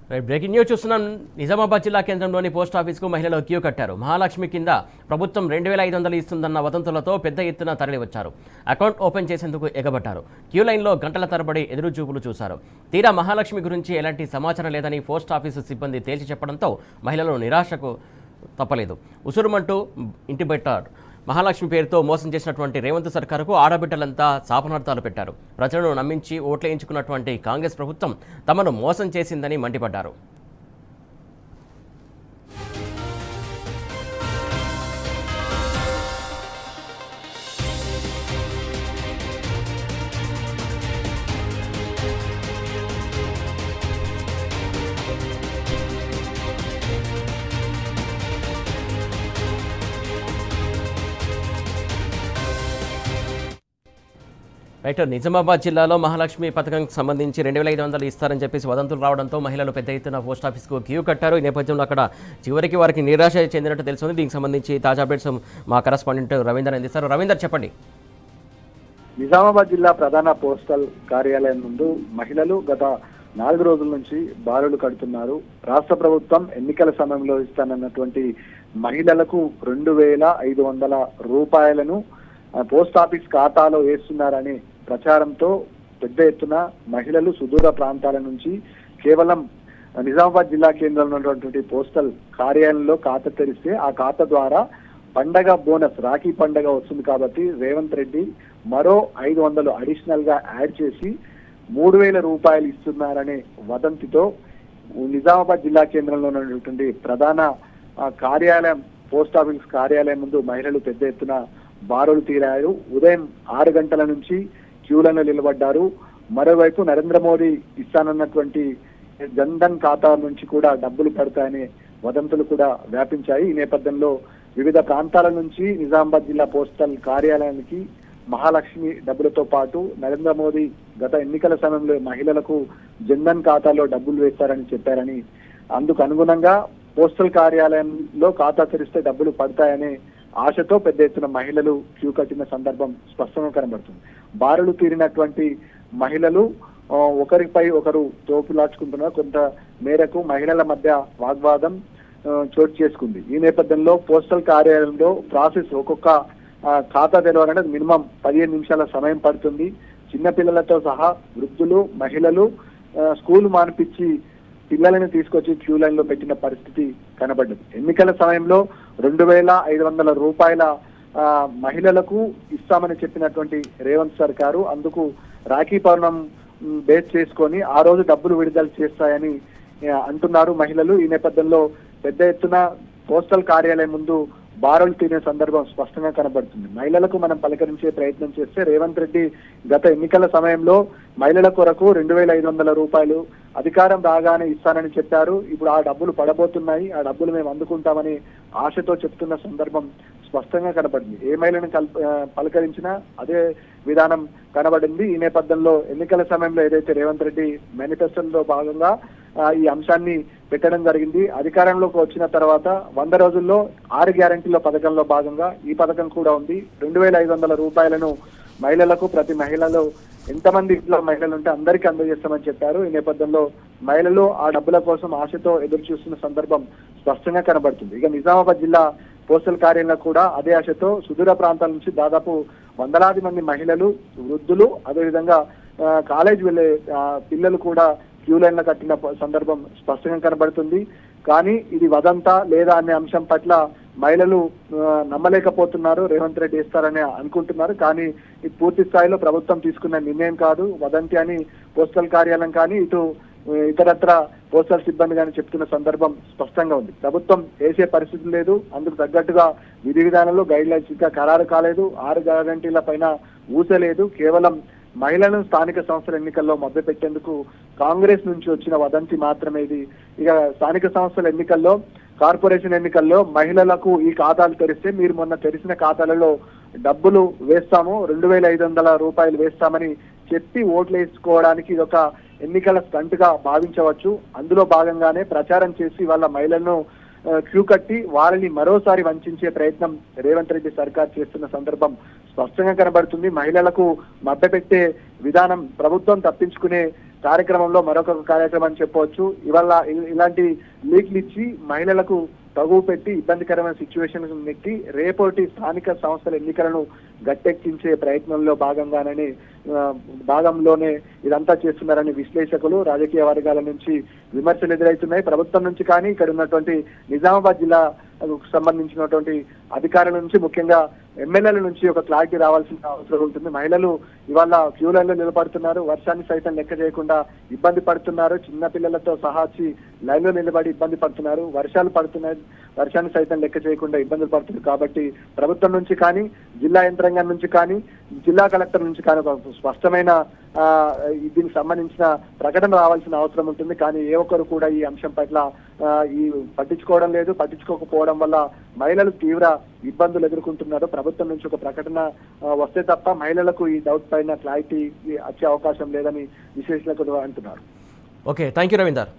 Breaking news చూస్తున్నాం. నిజామాబాద్ జిల్లా కేంద్రంలోని పోస్ట్ ఆఫీస్కు మహిళలు క్యూ కట్టారు. మహాలక్ష్మి కింద ప్రభుత్వం 2500 ఇస్తుందన్న వదంతులతో పెద్ద ఎత్తున తరలివచ్చారు. అకౌంట్ ఓపెన్ చేసేందుకు ఎగబడ్డారు. క్యూ లైన్లో గంటల తరబడి ఎదురుచూపులు చూశారు. తీరా మహాలక్ష్మి గురించి ఎలాంటి సమాచారం లేదని పోస్ట్ ఆఫీసు సిబ్బంది తేల్చి చెప్పడంతో మహిళలు నిరాశకు తప్పలేదు. ఉసురుమంటూ ఇంటి బయట మహాలక్ష్మి పేరుతో మోసం చేసినటువంటి రేవంత్ సర్కారుకు ఆడబిడ్డలంతా శాపనార్థాలు పెట్టారు. ప్రజలను నమ్మించి ఓట్లేయించుకున్నటువంటి కాంగ్రెస్ ప్రభుత్వం తమను మోసం చేసిందని మండిపడ్డారు. రైట్, నిజామాబాద్ జిల్లాలో మహాలక్ష్మి పథకంకి సంబంధించి 2500 ఇస్తారని చెప్పేసి వదంతులు రావడంతో మహిళలు పెద్ద ఎత్తున పోస్ట్ ఆఫీస్కు క్యూ కట్టారు. ఈ నేపథ్యంలో అక్కడ చివరికి వారికి నిరాశ చెందినట్టు తెలుస్తుంది. దీనికి సంబంధించి తాజా అప్డేట్స్ మా కరెస్పాండెంట్ రవీందర్ అందిస్తారు. రవీందర్, చెప్పండి. నిజామాబాద్ జిల్లా ప్రధాన పోస్టల్ కార్యాలయం ముందు మహిళలు గత 4 రోజుల నుంచి బారులు కడుతున్నారు. రాష్ట్ర ప్రభుత్వం ఎన్నికల సమయంలో ఇస్తానన్నటువంటి మహిళలకు 2500 రూపాయలను పోస్ట్ ఆఫీస్ ఖాతాలో వేస్తున్నారని ప్రచారంతో పెద్ద ఎత్తున మహిళలు సుదూర ప్రాంతాల నుంచి కేవలం నిజామాబాద్ జిల్లా కేంద్రంలో ఉన్నటువంటి పోస్టల్ కార్యాలయంలో ఖాతా తెరిస్తే ఆ ఖాతా ద్వారా పండగ బోనస్ రాఖీ పండగ వస్తుంది కాబట్టి రేవంత్ రెడ్డి మరో 500 అడిషనల్ గా యాడ్ చేసి 3000 రూపాయలు ఇస్తున్నారనే వదంతితో నిజామాబాద్ జిల్లా కేంద్రంలో ఉన్నటువంటి ప్రధాన కార్యాలయం పోస్ట్ ఆఫీస్ కార్యాలయం ముందు మహిళలు పెద్ద ఎత్తున బారులు తీరారు. ఉదయం 6 గంటల నుంచి క్యూలను నిలబడ్డారు. మరోవైపు నరేంద్ర మోడీ ఇస్తానన్నటువంటి జన్ధన్ ఖాతా నుంచి కూడా డబ్బులు పడతాయనే వదంతులు కూడా వ్యాపించాయి. ఈ నేపథ్యంలో వివిధ ప్రాంతాల నుంచి నిజామాబాద్ జిల్లా పోస్టల్ కార్యాలయానికి మహాలక్ష్మి డబ్బులతో పాటు నరేంద్ర మోదీ గత ఎన్నికల సమయంలో మహిళలకు జన్ధన్ ఖాతాలో డబ్బులు వేస్తారని చెప్పారని, అందుకు అనుగుణంగా పోస్టల్ కార్యాలయంలో ఖాతా తెరిస్తే డబ్బులు పడతాయనే ఆశతో పెద్ద ఎత్తున మహిళలు క్యూ కట్టిన సందర్భం స్పష్టంగా కనబడుతుంది. బారులు తీరినటువంటి మహిళలు ఒకరిపై ఒకరు తోపులాచుకుంటున్నారు. కొంత మేరకు మహిళల మధ్య వాగ్వాదం చోటు చేసుకుంది. ఈ నేపథ్యంలో పోస్టల్ కార్యాలయంలో ప్రాసెస్ ఒక్కొక్క ఖాతా తెరవాలంటే మినిమం 15 నిమిషాల సమయం పడుతుంది. చిన్నపిల్లలతో సహా వృద్ధులు, మహిళలు స్కూల్ మానిపించి పిల్లలను తీసుకొచ్చి క్యూ లైన్ లో పెట్టిన పరిస్థితి కనబడ్డది. ఎన్నికల సమయంలో 2500 రూపాయల మహిళలకు ఇస్తామని చెప్పినటువంటి రేవంత్ సర్కారు అందుకు రాఖీ పౌర్ణం బేస్ చేసుకొని ఆ రోజు డబ్బులు విడుదల చేస్తాయని అంటున్నారు మహిళలు. ఈ నేపథ్యంలో పెద్ద ఎత్తున పోస్టల్ కార్యాలయం ముందు బారులు తీరే సందర్భం స్పష్టంగా కనబడుతుంది. మహిళలకు మనం పలకరించే ప్రయత్నం చేస్తే రేవంత్ రెడ్డి గత ఎన్నికల సమయంలో మహిళల కొరకు 2500 రూపాయలు అధికారం రాగానే ఇస్తానని చెప్పారు. ఇప్పుడు ఆ డబ్బులు పడబోతున్నాయి, ఆ డబ్బులు మేము అందుకుంటామని ఆశతో చెప్తున్న సందర్భం స్పష్టంగా కనబడింది. ఏ మహిళను పలకరించినా అదే విధానం కనబడింది. ఈ నేపథ్యంలో ఎన్నికల సమయంలో ఏదైతే రేవంత్ రెడ్డి మేనిఫెస్టోలో భాగంగా ఈ అంశాన్ని పెట్టడం జరిగింది. అధికారంలోకి వచ్చిన తర్వాత 100 రోజుల్లో 6 గ్యారంటీల పథకంలో భాగంగా ఈ పథకం కూడా ఉంది. 2500 రూపాయలను మహిళలకు, ప్రతి మహిళలు ఎంతమంది ఇంట్లో మహిళలు ఉంటే అందరికీ అందజేస్తామని చెప్పారు. ఈ నేపథ్యంలో మహిళలు ఆ డబ్బుల కోసం ఆశతో ఎదురు చూస్తున్న సందర్భం స్పష్టంగా కనబడుతుంది. ఇక నిజామాబాద్ జిల్లా పోస్టల్ కార్యాలయంలో కూడా అదే ఆశతో సుదూర ప్రాంతాల నుంచి దాదాపు వందలాది మంది మహిళలు, వృద్ధులు, అదేవిధంగా కాలేజ్ వెళ్లే పిల్లలు కూడా క్యూ లైన్ లో కట్టిన సందర్భం స్పష్టంగా కనబడుతుంది. కానీ ఇది వదంతా లేదా అనే అంశం పట్ల మహిళలు నమ్మలేకపోతున్నారు. రేవంత్ రెడ్డి ఇస్తారని అనుకుంటున్నారు. కానీ ఇది పూర్తి స్థాయిలో ప్రభుత్వం తీసుకున్న నిర్ణయం కాదు, వదంతి అని పోస్టల్ కార్యాలయం కానీ ఇటు ఇతరత్ర పోస్టల్ సిబ్బంది కానీ చెప్తున్న సందర్భం స్పష్టంగా ఉంది. ప్రభుత్వం వేసే పరిస్థితి లేదు. అందుకు తగ్గట్టుగా విధి విధానంలో గైడ్ లైన్స్ ఇంకా ఖరారు కాలేదు. 6 గ్యారంటీల పైన ఊసలేదు. కేవలం మహిళలను స్థానిక సంస్థల ఎన్నికల్లో మభ్యపెట్టేందుకు కాంగ్రెస్ నుంచి వచ్చిన వదంతి మాత్రమే ఇది. ఇక స్థానిక సంస్థల ఎన్నికల్లో, కార్పొరేషన్ ఎన్నికల్లో మహిళలకు ఈ ఖాతాలు తెరిస్తే మీరు మొన్న తెరిచిన ఖాతాలలో డబ్బులు వేస్తాము, 2500 రూపాయలు వేస్తామని చెప్పి ఓట్లు వేసుకోవడానికి ఇది ఒక ఎన్నికల స్టంట్ గా భావించవచ్చు. అందులో భాగంగానే ప్రచారం చేసి వాళ్ళ మహిళలను క్యూ కట్టి వారిని మరోసారి వంచే ప్రయత్నం రేవంత్ రెడ్డి సర్కార్ చేస్తున్న సందర్భం స్పష్టంగా కనబడుతుంది. మహిళలకు మభ్యపెట్టే విధానం ప్రభుత్వం తప్పించుకునే కార్యక్రమంలో మరొక కార్యక్రమం అని చెప్పవచ్చు. ఇవాళ ఇలాంటి లీక్లు ఇచ్చి మహిళలకు తగువ పెట్టి ఇబ్బందికరమైన సిచ్యువేషన్ నెట్టి రేపటి స్థానిక సంస్థల ఎన్నికలను గట్టెక్కించే ప్రయత్నంలో భాగంలోనే ఇదంతా చేస్తున్నారని విశ్లేషకులు, రాజకీయ వర్గాల నుంచి విమర్శలు ఎదురవుతున్నాయి. ప్రభుత్వం నుంచి కానీ ఇక్కడ ఉన్నటువంటి నిజామాబాద్ జిల్లాకు సంబంధించినటువంటి అధికారుల నుంచి, ముఖ్యంగా ఎమ్మెల్యేల నుంచి ఒక క్లారిటీ రావాల్సిన అవసరం ఉంటుంది. మహిళలు ఇవాళ క్యూ లైన్ లో నిలబడుతున్నారు, వర్షాన్ని సైతం లెక్క చేయకుండా ఇబ్బంది పడుతున్నారు. చిన్న పిల్లలతో సహా వచ్చి లైన్ లో నిలబడి ఇబ్బంది పడుతున్నారు. వర్షాలు పడుతున్నాయి, వర్షాన్ని సైతం లెక్క చేయకుండా ఇబ్బందులు పడుతున్నారు. కాబట్టి ప్రభుత్వం నుంచి కానీ, జిల్లా యంత్రాంగం నుంచి కానీ, జిల్లా కలెక్టర్ నుంచి కానీ ఒక స్పష్టమైన దీనికి సంబంధించిన ప్రకటన రావాల్సిన అవసరం ఉంటుంది. కానీ ఏ ఒక్కరు కూడా ఈ అంశం పట్ల పట్టించుకోవడం లేదు. పట్టించుకోకపోవడం వల్ల మహిళలు తీవ్ర ఇబ్బందులు ఎదుర్కొంటున్నారు. ప్రభుత్వం నుంచి ఒక ప్రకటన వస్తే తప్ప మహిళలకు ఈ డౌట్ పైన క్లారిటీ వచ్చే అవకాశం లేదని విశ్లేషకులు అంటున్నారు. Okay, thank you Ravinder.